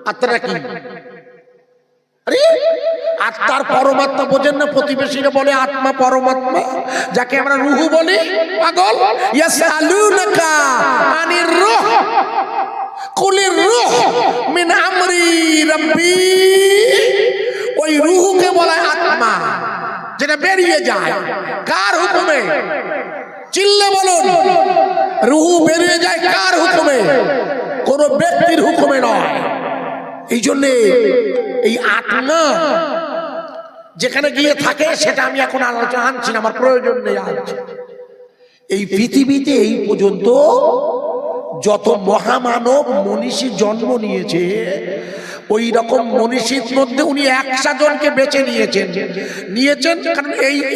আত্মাটা কি? আরে আত্মার পরমাত্মা বোঝেন না? প্রতিবেশীরা বলে আত্মা পরমাত্মা, যাকে আমরা রুহু বলি। পাগল। ইয়াসআলুনাকা আনির রূহ কুলির রূহ মিন আমরি রাব্বি। ওই রুহুকে বলা আত্মা, যেটা বেরিয়ে যায়। কার হুকুমে? চিল্লে বলুন। রুহু বেরিয়ে যায় কার হুকুমে? কোন ব্যক্তির হুকুমে নয়। এই জন্যে এই আত্মা যেখানে গিয়ে থাকে সেটা আমি এখন আলোচনা আনছি না, আমার প্রয়োজন নেই আজ। এই পৃথিবীতে এই পর্যন্ত যত মহামানব মনীষী জন্ম নিয়েছে, ওই রকম মনীষীর মধ্যে উনি 100 জনকে বেছে নিয়েছেন। কারণ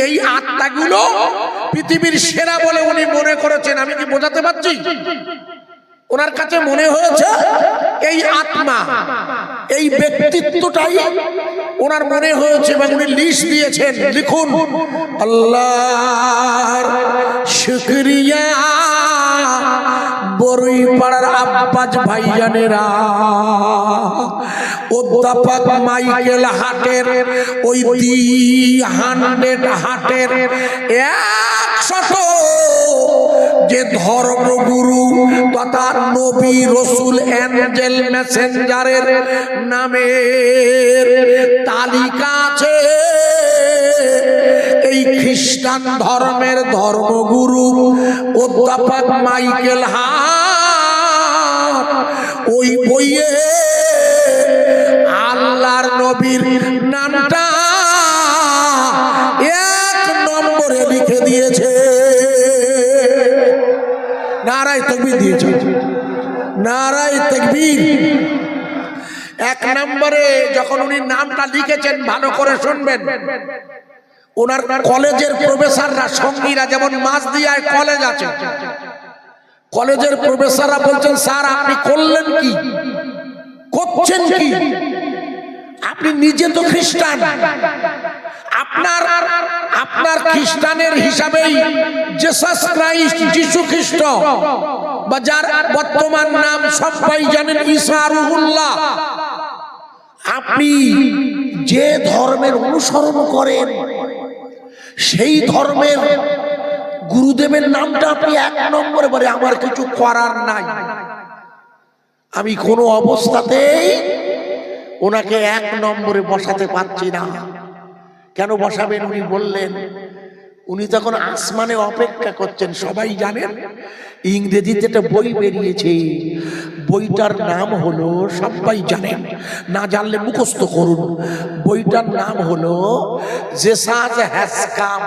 এই আত্মাগুলো পৃথিবীর সেরা বলে উনি মনে করেছেন। আমি কি বোঝাতে পারছি? ওনার কাছে মনে হয়েছে এই আত্মা, এই ব্যক্তিত্বটাই ওনার মনে হয়েছে, এবং উনি লিস্ট দিয়েছেন। লিখুন, আল্লাহর শুকরিয়া বড়ই পাড়ার আব্বাস ভাইজানেরা, অধ্যাপক মাইকেল হাটের ওই 100 হাটের 100 যে ধর্মগুরু তথা নবী রসুল এঞ্জেল মেসেঞ্জারের নামের তালিকা আছে, এই খ্রিস্টান ধর্মের ধর্মগুরু অধ্যাপক মাইকেল হাট ওই বইয়ে আল্লাহর নবীর নামটা 1 নম্বরে লিখে দিয়েছে। নারায়ে তাকবীর দিয়েছে, নারায়ে তাকবীর। 1 নম্বরে যখন উনি নামটা লিখেছেন, ভালো করে শুনবেন, ওনার কলেজের প্রফেসররা, সঙ্গীরা, যেমন মাঝদিয়ায় কলেজ আছে, কলেজের প্রফেসররা বলছেন, স্যার আপনি করলেন কি, করছেন কি? আপনি নিজে তো খ্রিস্টান, আপনার খ্রিস্টানের হিসাবেই জিসাস ক্রাইস্ট, যিশু খ্রিস্ট, বা যার বর্তমান নাম সবাই জানেন ঈসা রুহুল্লাহ, আপনি যে ধর্মের অনুসরণ করেন সেই ধর্মের গুরুদেবের নামটা আপনি 1 নম্বরে বলে, আমার কিছু করার নাই, আমি কোনো অবস্থাতেই ওনাকে 1 নম্বরে বসাতে পারছি না। কেন বসাবেন? উনি বললেন, উনি তখন আসমানে অপেক্ষা করছেন। সবাই জানেন ইংরেজিতে একটা বই বেরিয়েছে, বইটার নাম হলো, সবাই জানেন, না জানলে মুখস্থ করুন, বইটার নাম হলো জেসাস হ্যাজ কাম,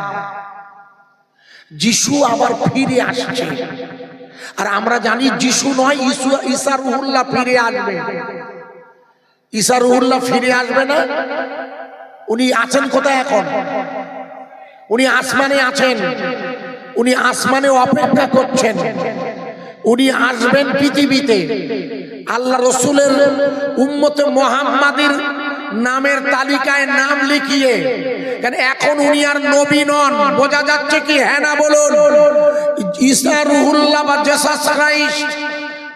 যিশু আবার ফিরে আসছে। আর আমরা জানি যিশু নয়, ঈসা রুহুল্লাহ ফিরে আসবে। ঈসা রুহুল্লাহ ফিরে আসবে না। উনি আছেন কোথায় এখন? উনি আসমানে আছেন, উনি আসমানে অপেক্ষা করছেন, উনি আসবেন পৃথিবীতে আল্লাহ রসুলের উম্মতে মুহাম্মাদির নামের তালিকায় নাম লিখিয়ে। কারণ এখন উনি আর নবী নন, বোঝা যাচ্ছে কি? হ্যাঁ না বলুন। ঈসা রুহুল্লাহ বা জিসাস ক্রাইস্ট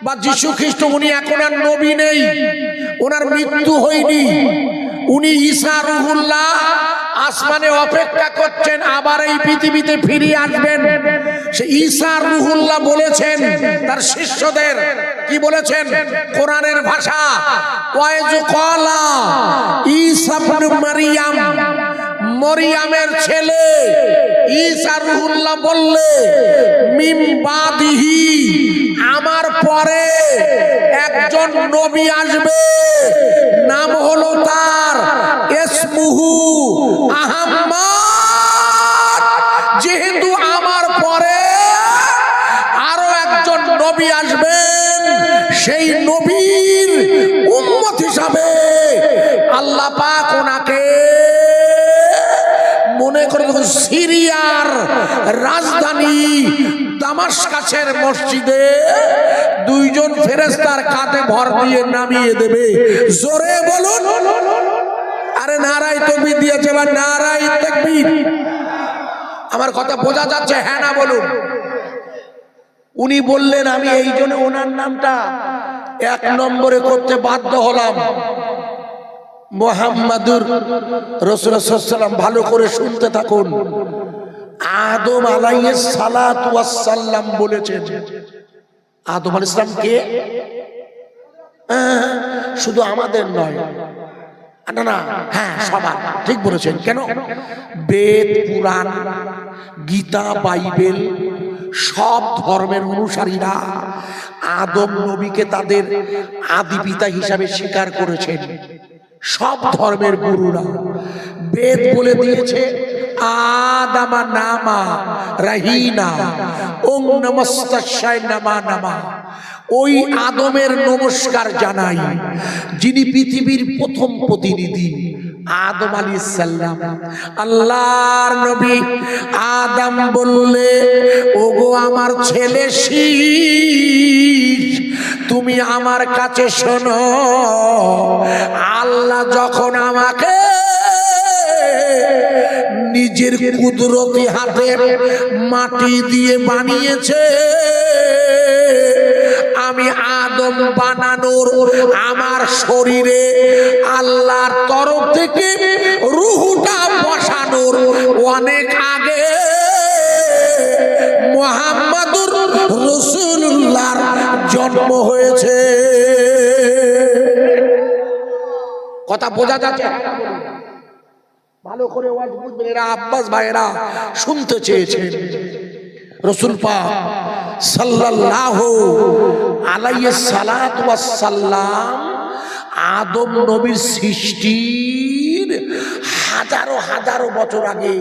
বা যিশু খ্রিস্ট, উনি এখন আর নবী নেই, ওনার মৃত্যু হয়নি। উনি ঈসা রুহুল্লাহ আসমানে অপেক্ষা করছেন, আবার এই পৃথিবীতে ফিরে আসবেন। সে ঈসা রুহুল্লাহ বলেছেন তার শিষ্যদের, কি বলেছেন? কোরআনের ভাষা, ওয়াইজ ক্বালা ঈসা ইবনে মারইয়াম, মরিয়ামের ছেলে ঈসা রুহুল্লাহ বললে, মিন বাদিহি, আমার পরে একজন নবী আসবে, নাম হলো তার ইসমুহু আহমদ। যেহেতু আমার পরে আরো একজন নবী আসবেন, সেই নবীর উম্মত হিসাবে আল্লাহ পাক ওনাকে মনে করে সিরিয়ার রাজধানী দামাশকাসের মসজিদে 2 জন ফেরেশতার কাঁধে ভর দিয়ে নামিয়ে দেবে। জোরে বলুন, আরে নারায়ে তাকবীর দিয়েছে, বা নারায়ে তাকবীর। আমার কথা বোঝা যাচ্ছে? হ্যাঁ না বলুন। উনি বললেন, আমি এই জন্য ওনার নামটা এক নম্বরে করতে বাধ্য হলাম মুহাম্মাদুর রাসূলুল্লাহ সাল্লাল্লাহু আলাইহি ওয়াসাল্লাম। ভালো করে শুনতে থাকুন। আদম আলাইহিস সালাতু ওয়াস সালাম বলেছেন। আদম আলাইহিস সালাম কে? শুধু আমাদের নয়, না না, হ্যাঁ সবার, ঠিক বলেছেন। কেন? বেদ, পুরাণ, গীতা, বাইবেল সব ধর্মের অনুসারীরা আদম নবীকে তাদের আদি পিতা হিসাবে স্বীকার করেছেন। সব ধর্মের গুরুরা বেদ বলে দিয়েছে আদামা নামা রাহিনা ওং নমস্তাশায় নামা নামা। ওই আদমের নমস্কার জানাই যিনি পৃথিবীর প্রথম প্রতিনিধি, আদম আলাইহিস সালাম। আল্লাহর নবী আদম বললে, ওগো আমার ছেলে শীষ, তুমি আমার কাছে শোনো। আল্লাহ যখন আমাকে নিজের কুদরতি হাতে মাটি দিয়ে বানিয়েছে, আমি আদম বানানোর আমার শরীরে আল্লাহর তরফ থেকে রূহটা বসানোর অনেক আগে মুহাম্মাদুর রাসূলুল্লাহর জন্ম হয়েছে। কথা বোঝা যাচ্ছে? ভালো করে ওয়াজ বুঝবেন। এরা আব্বাস ভাইরা শুনতে চেয়েছেন। রাসূল পাক সাল্লাল্লাহু আলাইহি সালাতু ওয়াস সালাম আদম নবীর সৃষ্টির হাজারো হাজারো বছর আগে,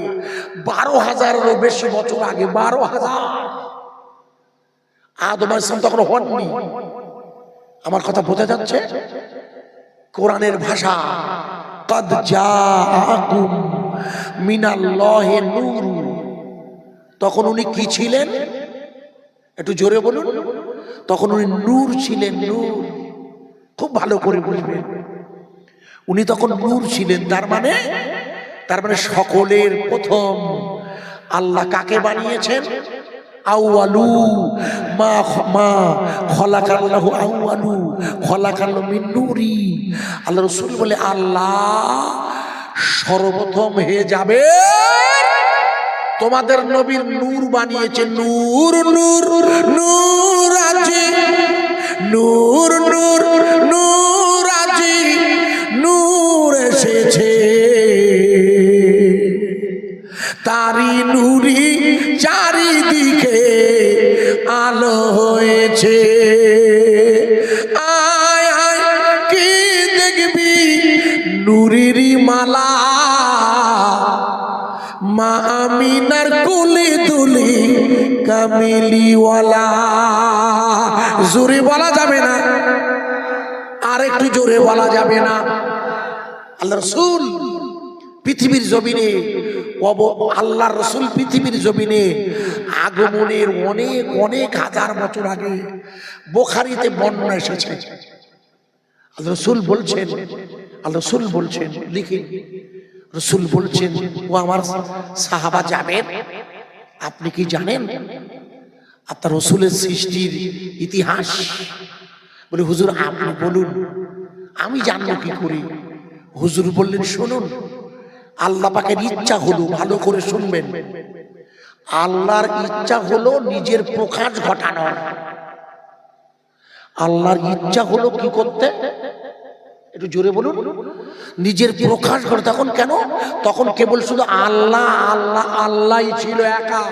12,000-এরও বেশি বছর আগে, 12,000, আদম আলাইহিস সালাম তখন হননি। আমার কথা বোঝা যাচ্ছে? কোরআনের ভাষা, কদ জাআকুম মিনাল্লাহি নূর। তখন উনি কি ছিলেন? একটু জোরে বলুন। তখন উনি নূর ছিলেন, নূর। খুব ভালো করে বুঝবেন, উনি তখন নূর ছিলেন। তার মানে সকলের প্রথম আল্লাহ কাকে বানিয়েছেন? আউয়ালু মা খলাকাল্লাহু আউয়ালু খলাকাল্লাহু মিন নূরি। আল্লাহ রাসূল বলে, আল্লাহ সর্বপ্রথম হয়ে যাবে তোমাদের নবীর নূর বানিয়েছে। নূর নূর নূর আছে, নূর নূর নূর আছে, নূর এসেছে, তারি নূরি চারিদিকে আলো হয়েছে। আয় আয় কি দেখবি নূরেরই মালা, মা আমিনার কোলে দুলি কামিলিওয়ালা। জোরে বলা যাবে না, আর একটু জোরে বলা যাবে না। আল্লাহ রাসূল পৃথিবীর জমিনে, আল্লাহর রাসূল পৃথিবীর জমিনে আগমনের অনেক অনেক হাজার বছর আগে বুখারীতে বর্ণনা এসেছে। আল্লাহ রাসূল বলছেন, লিখে রাসূল বলছেন, ও আমার সাহাবা যাবেন, আপনি কি জানেন আপনার রাসূলের সৃষ্টির ইতিহাস? বলে, হুজুর আপনি বলুন, আমি জানবো কি করে? হুজুর বললেন, শুনুন, আল্লাহ পাকের ইচ্ছা হলো, ভালো করে শুনবেন, আল্লাহর ইচ্ছা হলো নিজের প্রকাশ ঘটানোর। আল্লাহর ইচ্ছা হলো কি করতে? একটু জোরে বলুন। নিজের প্রকাশ ঘটে। তখন কেন? তখন কেবল শুধু আল্লাহ আল্লাহ আল্লাহই ছিল একা।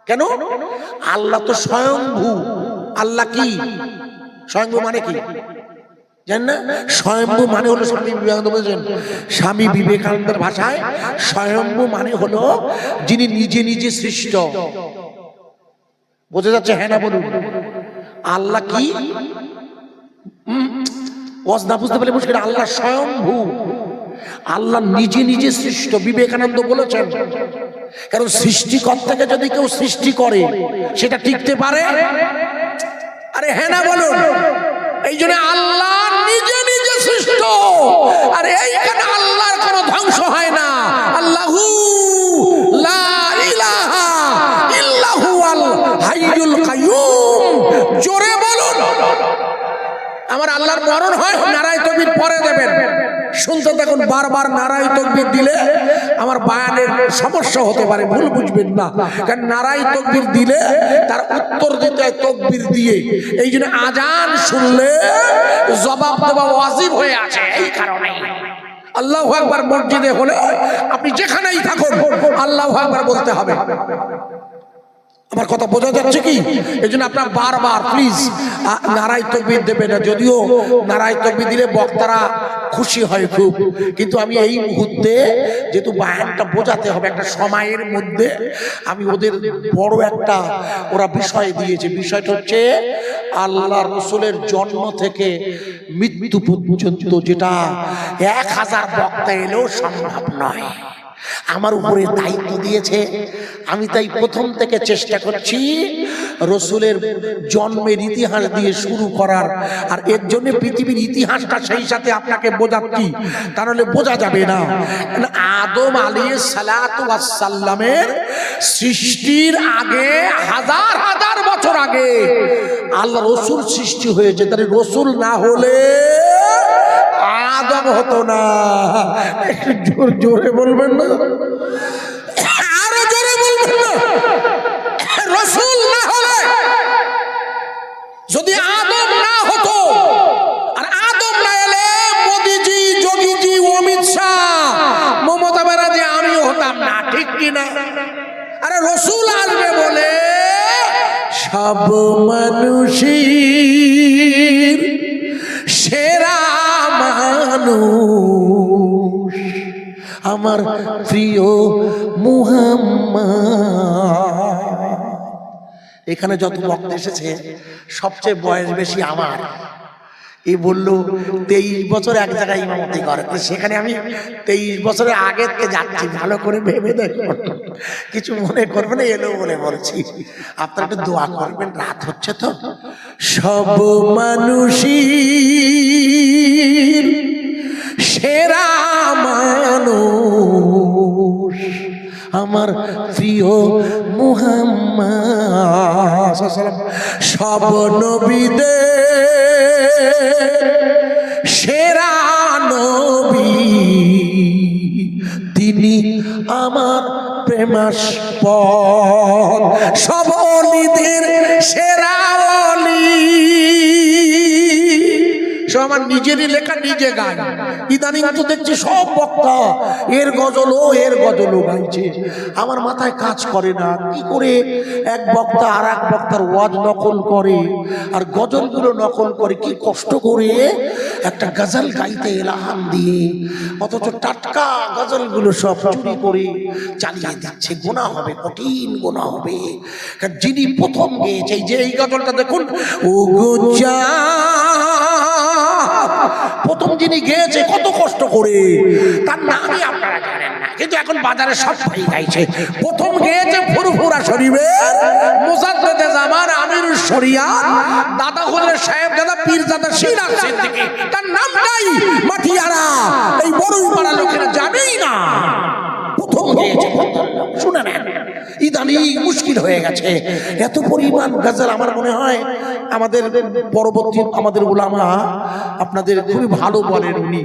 কেন? আল্লাহ তো স্বয়ংভূ। আল্লাহ কি স্বয়ংভূ মানে কি জানেন না? স্বয়ংভূ মানে হলো, স্বামী বিবেকানন্দের ভাষায় স্বয়ংভূ মানে হলো যিনি নিজে নিজে সৃষ্ট। বোঝা যাচ্ছে? হ্যাঁ না বলুন। আল্লাহ কি না বুঝতে পারলে মুশকিল। আল্লাহ স্বয়ংভূ, আল্লাহ নিজে নিজে সৃষ্ট। বিবেকানন্দ বলেছেন, কারণ সৃষ্টিকর্তাকে যদি কেউ সৃষ্টি করে সেটা টিকতে পারে? আরে হ্যাঁ না বলুন। এই জন্য আল্লাহ নিজে নিজে সৃষ্ট। আর এইখানে আল্লাহর কোনো ধ্বংস হয় না। আল্লাহু লা ইলাহা ইল্লা হুয়াল হাইয়ুল কাইয়ুম। জোরে বলুন। মরণ হয় নারায়ে তাকবীর পরে দেবেন। শুনতে দেখুন, বারবার নারায়ে তাকবীর দিলে আমার বায়ানের সমস্যা হতে পারে, ভুল বুঝবেন না। কারণ নারায়ে তাকবীর দিলে তার উত্তর দিতে হয় তাকবীর দিয়ে। এই জন্য আজান শুনলে জবাব দেওয়া ওয়াজিব হয়ে আছে। এই কারণে আল্লাহু আকবার মসজিদে হলে আপনি যেখানেই থাকুন আল্লাহু আকবার বলতে হবে। আমার কথা বোঝা যাচ্ছে কি? এই জন্য আপনার বারবার প্লিজ নারায়ে তাকবীর দেবেন না। যদিও নারায়ে তাকবীর দিলে বক্তারা খুশি হয় খুব, কিন্তু আমি এই মুহূর্তে যেহেতু বায়ানটা বোঝাতে হবে একটা সময়ের মধ্যে, আমি ওদের বড় একটা ওরা বিষয় দিয়েছে। বিষয়টা হচ্ছে আল্লাহ রসুলের জন্ম থেকে মৃত্যু পর্যন্ত, যেটা 1000 বক্তা এলেও সম্ভব নয়। আমার উপরে দায়িত্ব দিয়েছে, আমি তাই প্রথম থেকে চেষ্টা করছি রসুলের জন্মের ইতিহাস দিয়ে শুরু করার। আর এর জন্য পৃথিবীর ইতিহাসটা সেই সাথে আপনাকে বোঝাচ্ছি, তাহলে বোঝা যাবে না। আদম আলাইহিস সালাতু ওয়াস সালামের সৃষ্টির আগে হাজার হাজার বছর আগে আল্লাহ রসুল সৃষ্টি হয়েছে। তাহলে রসুল না হলে আদম হতো না। একটু জোরে বলবেন না, আরো জোরে বলবেন না। রসুল না হলে, যদি আদম না হতো, আর আদম না এলে মোদিজি, যোগীজি, অমিত শাহ, মমতা ব্যানার্জি, আমিও হতাম না, ঠিক কিনা? আরে রসুল আসবে বলে সব মানুষের সেরা মানুষ আমার প্রিয় মুহাম্মদ। এখানে যত বক্তা এসেছে সবচেয়ে বয়স বেশি আমার। এই বললো 23 বছর এক জায়গায় ইমামতি করে, সেখানে আমি 23 বছরের আগে থেকে যাচ্ছি। ভালো করে ভেবে দেখুন, কিছু মনে করবেন এলো বলে বলছি। আপনারা একটু দোয়া করবেন, রাত হচ্ছে তো। সব মানুষই সেরা মানুষ আমার প্রিয় মুহাম্মদ। সব নবীদের সেরা নবী তিনি আমার প্রেমাস্পদ। সব অলিদের সেরা অলি। সব আমার নিজেরই লেখা, নিজে গান। ইদানিং তো দেখছি সব বক্তা এর গজলও গাইছে। আমার মাথায় কাজ করে না, কি করে এক বক্তা আর এক বক্তার ওয়াজ নকল করে আর গজলগুলো নকল করে, কি কষ্ট করে একটা গজল গাইতে এলাহান দিয়ে, অথচ টাটকা গজলগুলো সব চুরি করে চালিয়ে দিচ্ছে। গুনাহ হবে, কঠিন গুনাহ হবে। কারণ যিনি প্রথম গেয়েছে, যে এই গজলটা দেখুন, ও গোজা প্রথম যিনি গেয়েছে কত কষ্ট করে, তার নামই আপনারা জানেন না, কিন্তু এখন বাজারে সব ভাই গাইছে। প্রথম গেয়েছে ফুরফুরা শরীফের মুজাদ্দেদে জামান আমিরুশ শরিয়াত দাদা হুজুর সাহেব দাদা পীরজাদা সিরাজ সিদ্দিকী। তার নামটাই মাটিয়ারা এই বড়ুইপাড়া লোকেরা জানেই না। প্রথম গেয়েছে, শুনে নেন। ইদানিং মুশকিল হয়ে গেছে, এত পরিমাণ গজল। আমার মনে হয় আমাদের পরবর্তী আমাদের উলামা আপনাদের খুবই ভালো বলেন, উনি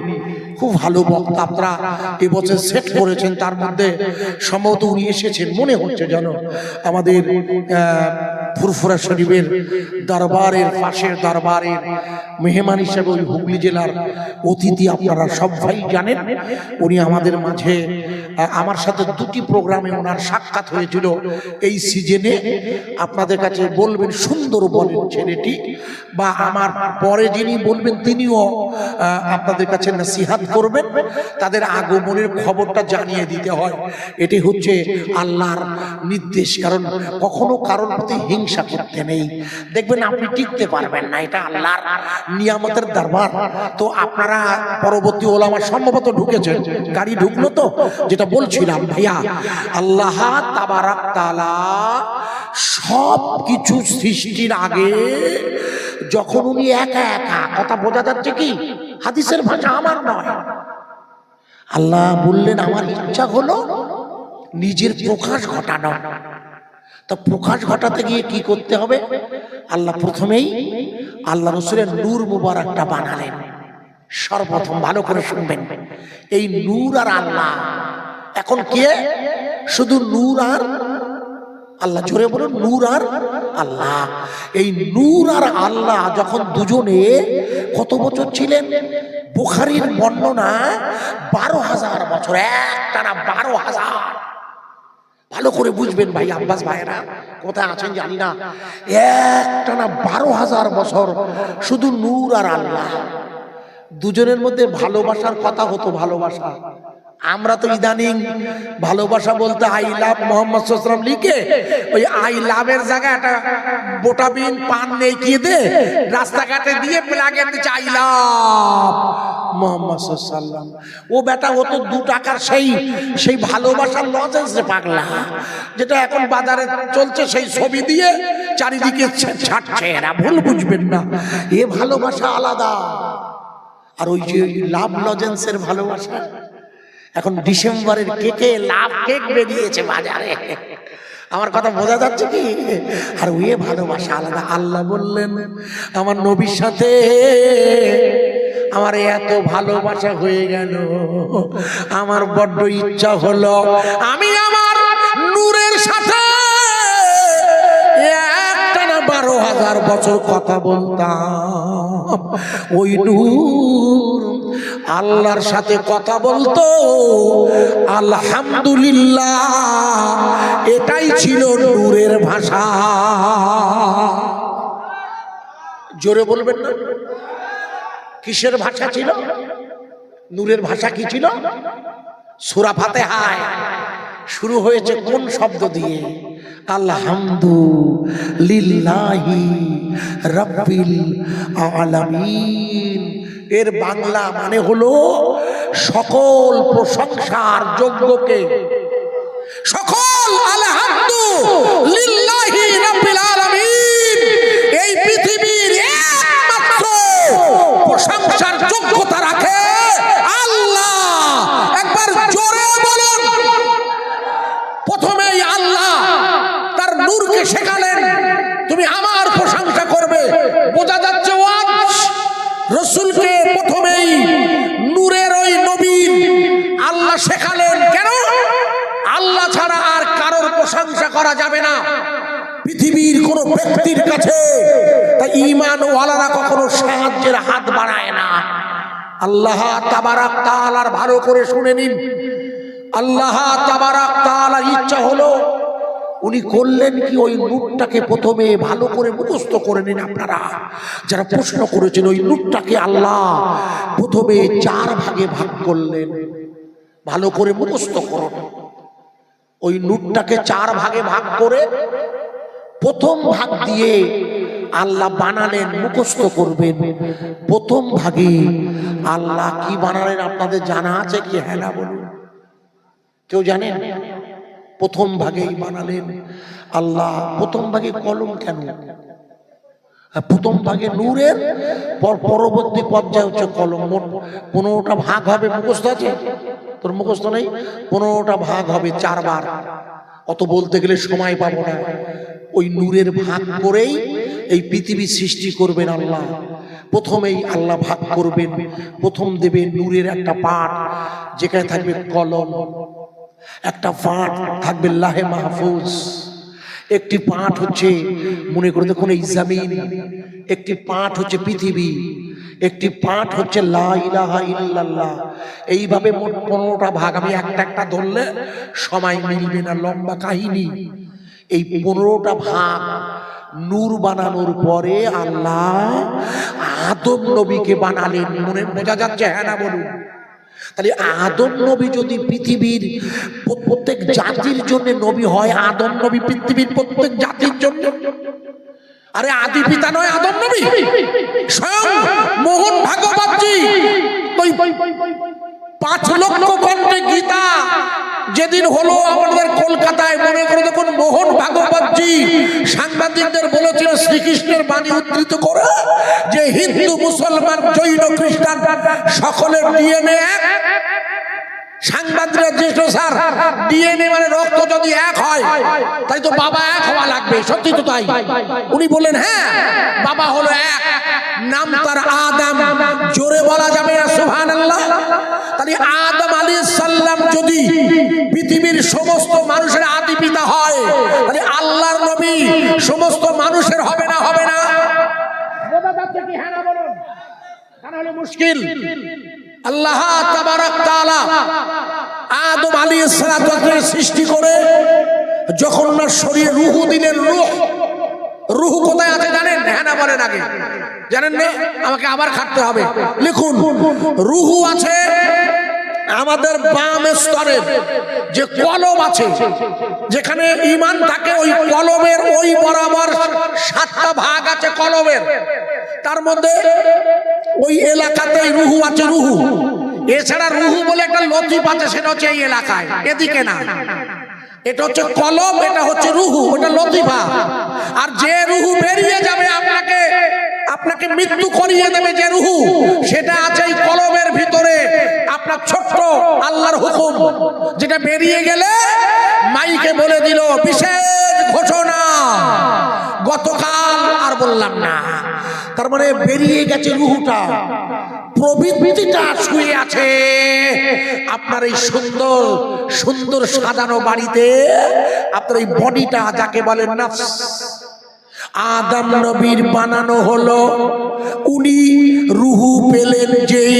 খুব ভালো বক্তা। আপনারা এবছর সেট করেছেন, তার মধ্যে সম্ভবত উনি এসেছেন মনে হচ্ছে যেন আমাদের ফুরফুরা শরীফের দরবারের পাশের দরবারের মেহমান হিসেবে ওই হুগলি জেলার অতিথি। আপনারা সবাই জানেন উনি আমাদের মাঝে, আমার সাথে 2টি প্রোগ্রামে ওনার সাক্ষাৎ হয়েছিল এই সিজনে। আপনাদের কাছে বলবেন সুন্দর বলেন ছেলেটি, বা আমার পরে যিনি বলবেন তিনিও আপনাদের কাছে নসিহত করবেন। তাদের আগমনের খবরটা জানিয়ে দিতে হয়, এটি হচ্ছে আল্লাহর নির্দেশ। কারণ কখনো কারোর প্রতি হিংসা করতে নেই, দেখবেন আপনি টিকতে পারবেন না। এটা আল্লাহর নিয়ামতের দরবার। তো আপনারা পরবর্তী ওলামা সম্ভবত ঢুকেছেন, গাড়ি ঢুকলো তো, যেটা বলছিলাম ভাইয়া, আল্লাহ তাবারাক তাআলা সব কিছু সৃষ্টির আগে যখন উনি একা একা, কথা বোঝা যাচ্ছে কি? হাদিসের ভাষা আমার নয়। আল্লাহ বললেন আমার ইচ্ছা হলো নিজের প্রকাশ ঘটানো। তো প্রকাশ ঘটাতে গিয়ে কি করতে হবে? আল্লাহ প্রথমেই আল্লাহ রসুলের নূর মুবারকটা বানালেন সর্বপ্রথম। ভালো করে শুনবেন, এই নূর আর আল্লাহ এখন কে? শুধু নূর আর আল্লাহ। জোরে বলুন, নূর আর আল্লাহ। এই নূর আর আল্লাহ যখন দুজনে কত বছর ছিলেন? বুখারীর বর্ণনা 12,000 বছর, একটানা 12,000। ভালো করে বুঝবেন ভাই, আব্বাস ভাইরা কোথায় আছেন জানি না, একটানা 12,000 বছর শুধু নূর আর আল্লাহ দুজনের মধ্যে ভালোবাসার কথা হতো। ভালোবাসা, আমরা তো ইদানিং ভালোবাসা বলতে আই লাভ মোহাম্মদ সাল্লাল্লাহু আলাইহি ওয়াসাল্লাম লিখে ওই আই লাভের জায়গায় একটা বোটাবিন পান নেকিয়ে দে রাস্তাঘাটে দিয়ে প্লাগের দিচ্ছে আই লাভ মোহাম্মদ সাল্লাল্লাহু আলাইহি ওয়াসাল্লাম। ও বেটা, ও তো 2 টাকার সেই ভালোবাসার লজেন্স রে পাগলা, যেটা এখন বাজারে চলছে সেই ছবি দিয়ে চারিদিকে ছাড়ছে। এরা ভুল বুঝবেন না, এ ভালোবাসা আলাদা। আর ওই যে লাভ লজেন্সের ভালোবাসা, এখন ডিসেম্বরের কেকে লাভ কেক বেরিয়েছে বাজারে, আমার কথা বোঝা যাচ্ছে কি? আর ওই ভালোবাসা আলাদা। আল্লাহ বললেন আমার নবীর সাথে আমার এত ভালোবাসা হয়ে গেল, আমার বড্ড ইচ্ছা হলো আমি আমার নূরের সাথে একটানা 12,000 বছর কথা বলতাম। ওই নূর আল্লাহর সাথে কথা বলতো, আলহামদুলিল্লাহ, এটাই ছিল নূরের ভাষা। জোরে বলবেন না? কিসের ভাষা ছিল? নূরের ভাষা কি ছিল? সূরা ফাতিহায় শুরু হয়েছে কোন শব্দ দিয়ে? আলহামদুলিল্লাহি রাব্বিল আলামিন। এর বাংলা মানে হলো সকল প্রশংসার যোগ্যকে, সকল আলহামদুলিল্লাহি রাব্বিল আলামিন এই পৃথিবীর একমাত্র প্রশংসার যোগ্যতা রাখে আল্লাহ। একবার জোরে বলুন। প্রথমেই আল্লাহ তার নূরকে শেখালেন তুমি আমার প্রশংসা করবে। বোঝা যাচ্ছে ওয়াজ রাসূলকে প্রথমেই নূরের ওই নবীর আল্লাহ শেখালেন। কেন? আল্লাহ ছাড়া আর কারোর প্রশংসা করা যাবে না পৃথিবীর কোন ব্যক্তির কাছে। তাই ঈমানওয়ালারা কখনো সাহায্যের হাত বাড়ায় না। আল্লাহ তাবারাক তাআলার ভালো করে শুনে নিন, আল্লাহ তাবারাক তাআলার ইচ্ছা হলো উনি করলেন কি, ওই নূরটাকে প্রথমে ভালো করে মুখস্থ করে নিন। আপনারা যারা প্রশ্ন করেছেন, ওই নূরটাকে আল্লাহ প্রথমে 4 ভাগে ভাগ করলেন। ভালো করে মুখস্থ করুন। ওই নূরটাকে 4 ভাগে ভাগ করে প্রথম ভাগ দিয়ে আল্লাহ বানালেন, মুখস্থ করবেন। প্রথম ভাগে আল্লাহ কি বানালেন আপনাদের জানা আছে কি? হ্যাঁ না বলুন, কেউ জানেন? প্রথম ভাগেই বানালেন আল্লাহ। প্রথম ভাগে কলম কেন? প্রথম ভাগে নূরের পরবর্তী পর্যায়ে হচ্ছে কলম। মোট 15টা ভাগ হবে। মুখস্থ আছে? তোর মুখস্থ নেই? 15টা ভাগ হবে 4 বার। অত বলতে গেলে সময় পাবো না। ওই নূরের ভাগ করেই এই পৃথিবী সৃষ্টি করবেন আল্লাহ। প্রথমেই আল্লাহ ভাগ করবেন, প্রথম দেবেন নূরের একটা পাঠ যেখানে থাকবে কলম, একটা পাঠ থাকবে লাহে মাহফুজ, একটি পাঠ হচ্ছে মনে করে দেখুন এই জমিন, একটি পাঠ হচ্ছে পৃথিবী, একটি পাঠ হচ্ছে লা ইলাহা ইল্লাল্লাহ। এইভাবে মোট 15টা ভাগ। আমি একটা একটা ধরলে সময় মিলবে না, লম্বা কাহিনী। এই 15টা ভাগ নূর বানানোর পরে আল্লাহ আদম নবীকে বানালেন। মনে বোঝা যাচ্ছে? হ্যাঁ না বলুন। তাহলে আদম নবী যদি পৃথিবীর প্রত্যেক জাতির জন্য নবী হয়, আদম নবী পৃথিবীর প্রত্যেক জাতির জন্য। আরে আদি পিতা নয় আদম নবী? স্বয়ং মোহন ভাগবতজি 5 লক্ষ কণ্ঠে গীতা যেদিন হলো আমাদের কলকাতায়, মনে করে দেখুন মোহন ভাগবতজি সাংবাদিকদের বলেছিল শ্রীকৃষ্ণের বাণী উদ্ধৃত করে যে হিন্দু মুসলমান জৈন খ্রিস্টান সকলের ডিএনএ এক, সাংবাদিকরা জ্যেষ্ঠ স্যার, ডিএনএ মানে রক্ত যদি এক হয় তাই তো বাবা এক হওয়া লাগবে, সত্যি তো তাই? উনি বললেন হ্যাঁ, বাবা হলো এক, নাম তার আদম। জোরে বলা যাবে না সুবহানাল্লাহ? তাহলে আদম আলাইহিস সালাম যদি পৃথিবীর সমস্ত মানুষের আদি পিতা হয়, তাহলে আল্লাহর নবী সমস্ত মানুষের হবে না? হবে না? বোঝা যাচ্ছে কি? হ্যাঁ না বলুন, কারণ হলো মুশকিল। আল্লাহ তাবারক তাআলা আদম আলাইহিস সালাতকে সৃষ্টি করে যখন ওনার শরীরে রূহ দিলেন, রূহ কোথায় আছে জানেন? হ্যাঁ না বলেন আগে? জানেন না? আমাকে আবার খাটতে হবে। লিখুন, রূহ আছে আমাদের বাম স্তরের যে কলব আছে, যেখানে ঈমান থাকে, ওই কলবের ওই বরাবর 7টা ভাগ আছে কলবের, তার মধ্যে ওই এলাকাতেই রূহ আছে, রূহ। এছাড়া রূহ বলে একটা লতিফ আছে, সেটা হচ্ছে এই এলাকায়, এদিকে না। এটা হচ্ছে কলব, এটা হচ্ছে রূহ, ওটা লতিফা। আর যে রূহ বেরিয়ে যাবে আপনাকে মৃত্যু করিয়ে দেবে, যে রূহ, সেটা আছে এই কলবের ভিতরে। আপনার ছোট্ট আল্লাহর হুকুম, যেটা বেরিয়ে গেলে মাইকে বলে দিল বিশেষ ঘোষণা, গতকাল আর বললাম না। তার মানে বেরিয়ে গেছে রূহটা, প্রবৃত্তিটা শুয়ে আছে আপনার এই সুন্দর সুন্দর সাজানো বাড়িতে, আপনার এই বডিটা যাকে বলেন নফস। আদম নবীর বানানো হলো, উনি রূহু পেলেন যেই,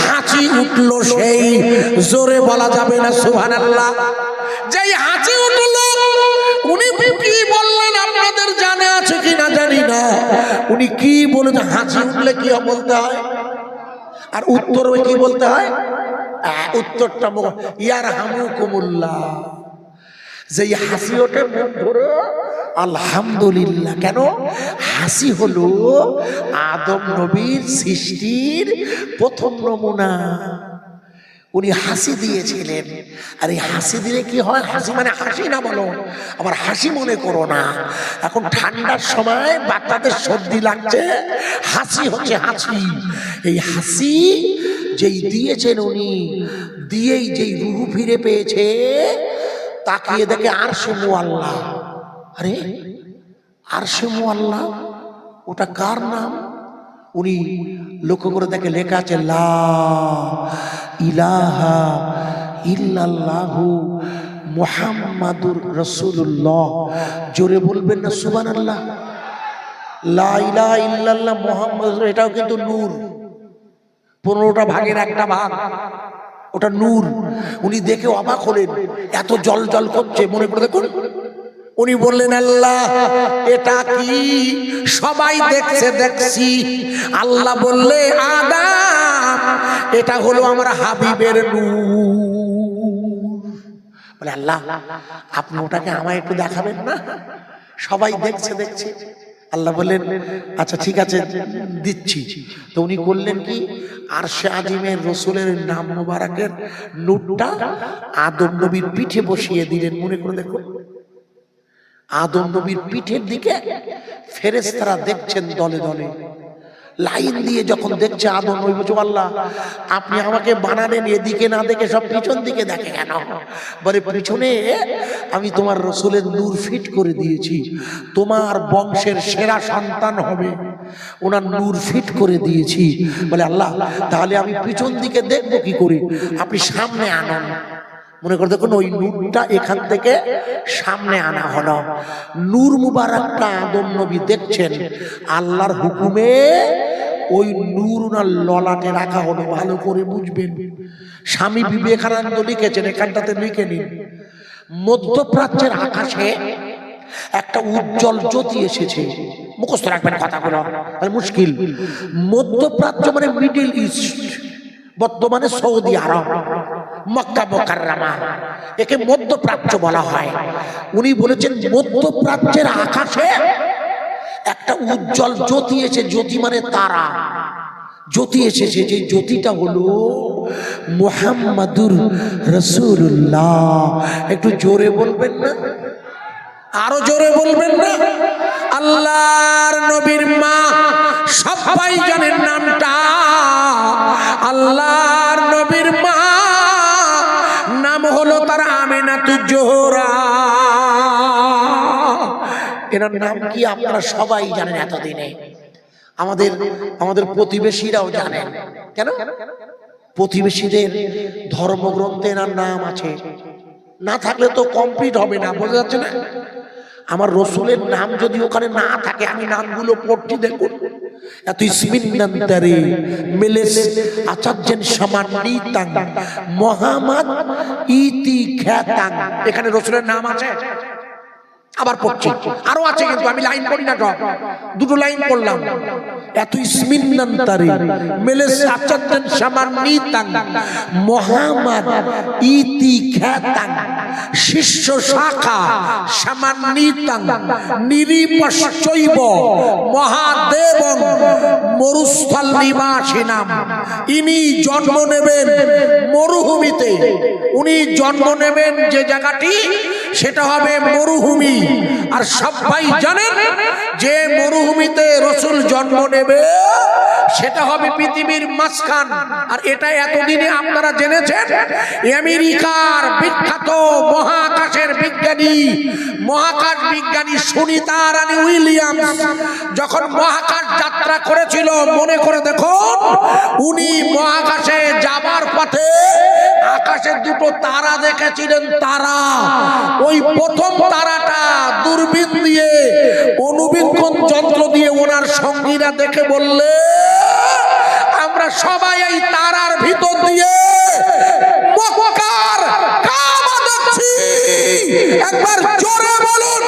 হাঁচি উঠলো সেই, জোরে বলা যাবে না সুবহানাল্লাহ? যেই হাঁচি উঠলো, উনি কি বললেন আপনাদের জানা আছে কিনা জানি না। উনি কি বলেন? হাঁচি উঠলে কি বলতে হয়? আর উত্তর ওই কি বলতে হয়? উত্তরটা ইয়ারহামুকুমুল্লাহ। যেই হাসি ওঠে মুখ ধরে আলহামদুলিল্লাহ। কেন? হাসি হলো আদম নবীর সৃষ্টির প্রথম নমুনা। উনি হাসি দিয়েছিলেন। আর এই হাসি দিলে কি হয়? হাসি মানে হাসি না বলো, আবার হাসি মনে করো না। এখন ঠান্ডার সময় বাচ্চাদের সর্দি লাগছে, হাসি হচ্ছে হাসি। এই হাসি যেই দিয়েছেন উনি, দিয়েই যেই রূহ ফিরে পেয়েছে, তাকিয়ে দেখে আরশে মুআল্লা। আরে আরশে মুআল্লা, ওটা কার নাম? উনি লক্ষ্য করে দেখে লেখা আছে লা ইলাহা ইল্লাল্লাহু মুহাম্মাদুর রাসূলুল্লাহ। জোরে বলবেন না সুবহানাল্লাহ? লা ইলাহা ইল্লাল্লাহ মুহাম্মাদ, এটাও কিন্তু নূর। 15টা ভাগের একটা ভাগ, ওটা নূর। উনি দেখে অবাক হলেন, এত জল জল করছে। মনে করে দেখুন, উনি বললেন আল্লাহ এটা কি? সবাই দেখছে, দেখছি। আল্লাহ বললে আদম এটা হলো আমার হাবিবের নূর। বলে আল্লাহ আপনি ওটাকে আমায় একটু দেখাবেন না? সবাই দেখছে, দেখছে। আল্লাহ বললেন আচ্ছা ঠিক আছে দিচ্ছি। তো উনি করলেন কি? আরশে আজিমের রসুলের নাম মুবারকের নূরটা আদম নবীর পিঠে বসিয়ে দিলেন। মনে করে দেখুন, আদম নবীর পিঠের দিকে ফেরেশতারা দেখছেন দলে দলে, লাইন দিয়ে যখন দেখছে। আদম নবী বলছে আল্লাহ আপনি আমাকে বানালেন এদিকে না দেখে সব পিছন দিকে দেখে কেন? বলে পিছনে আমি তোমার রসুলের নূর ফিট করে দিয়েছি, তোমার বংশের সেরা সন্তান হবে, ওনার নূর ফিট করে দিয়েছি। বলে আল্লাহ তাহলে আমি পিছন দিকে দেখবো কি করে? আপনি সামনে আনান। মনে করে দেখুন, ওই নূরটা এখান থেকে সামনে আনা হলো। নূর মুবারকটা আদম নবী দেখছেন, আল্লাহর হুকুমে ওই নূর ওনার ললাটে রাখা হলো। ভালো করে বুঝবেন, স্বামী বিবেকানন্দ লিখেছেন, এখানটাতে লিখে নিন। মধ্যপ্রাচ্যের আকাশে একটা উজ্জ্বল জ্যোতি এসেছে। মুখস্থ রাখবেন কথাগুলো, মুশকিল। মধ্যপ্রাচ্য মানে মিডল ইস্ট, বর্তমানে সৌদি আরব, মক্কা মুকাররমা, একে মধ্যপ্রাচ্য বলা হয়। উনি বলেছেন মধ্যপ্রাচ্যের আকাশে একটা উজ্জ্বল জ্যোতি এসে, জ্যোতি মানে তারা, জ্যোতি এসেছে। যে জ্যোতিটা হলো মুহাম্মাদুর রাসূলুল্লাহ। একটু জোরে বলবেন না? আরো জোরে বলবেন না? আল্লাহর নবীর মা সবাই জানেন নামটা। আল্লাহর নবীর মা জোহরা। এনার নাম কি আপনারা সবাই জানেন এতদিনে, আমাদের আমাদের প্রতিবেশীরাও জানেন। কেন? প্রতিবেশীদের ধর্মগ্রন্থে এনার নাম আছে, না থাকলে তো কমপ্লিট হবে না, বোঝা যাচ্ছে না? আমার রসুলের নাম যদি ওখানে না থাকে, আমি নামগুলো পড়ছি দেখুন, এত ইসমিন্নান্তারে মিলেস আচার্যেন সামান্নিতাং মুহাম্মদ ইতি খ্যাতাং, এখানে রসুলের নাম আছে। আবার পড়ছি, আরো আছে কিন্তু আমি লাইন পড়ি না, দুটো লাইন পড়লাম। এত ইসমিন্নান্তারে মিলেস আচার্যেন সামান্নিতাং মুহাম্মদ ইতি খ্যাতাং শিষ্য শাখা সামান্নিতাং নিরিপশ্চৈব মহাদেবং মরুস্থল নিবাসিনাম। ইনি জন্ম নেবেন মরুভূমিতে, উনি জন্ম নেবেন যে জায়গাটি সেটা হবে মরুভূমি। আর সবাই জানেন যে মরুভূমিতে রসুল জন্ম নেবে সেটা হবে পৃথিবীর মাঝখান। আর এটা এতদিনে আপনারা জেনেছেন, আমেরিকার বিখ্যাত মহাকাশের বিজ্ঞানী, মহাকাশ বিজ্ঞানী সুনিতা রানী উইলিয়ামস যখন মহাকাশ যাত্রা করেছিল, মনে করে দেখুন, উনি মহাকাশে যাবার পথে আকাশে দুটো তারা দেখেছিলেন। তারা, ওই প্রথম তারাটা দূরবীন দিয়ে, অনুবীক্ষণ যন্ত্র দিয়ে ওনার সঙ্গীরা দেখে বললে, আমরা সবাই এই তারার ভিতর দিয়ে মক্কার কাবা দেখছি। একবার জোরে বলুন।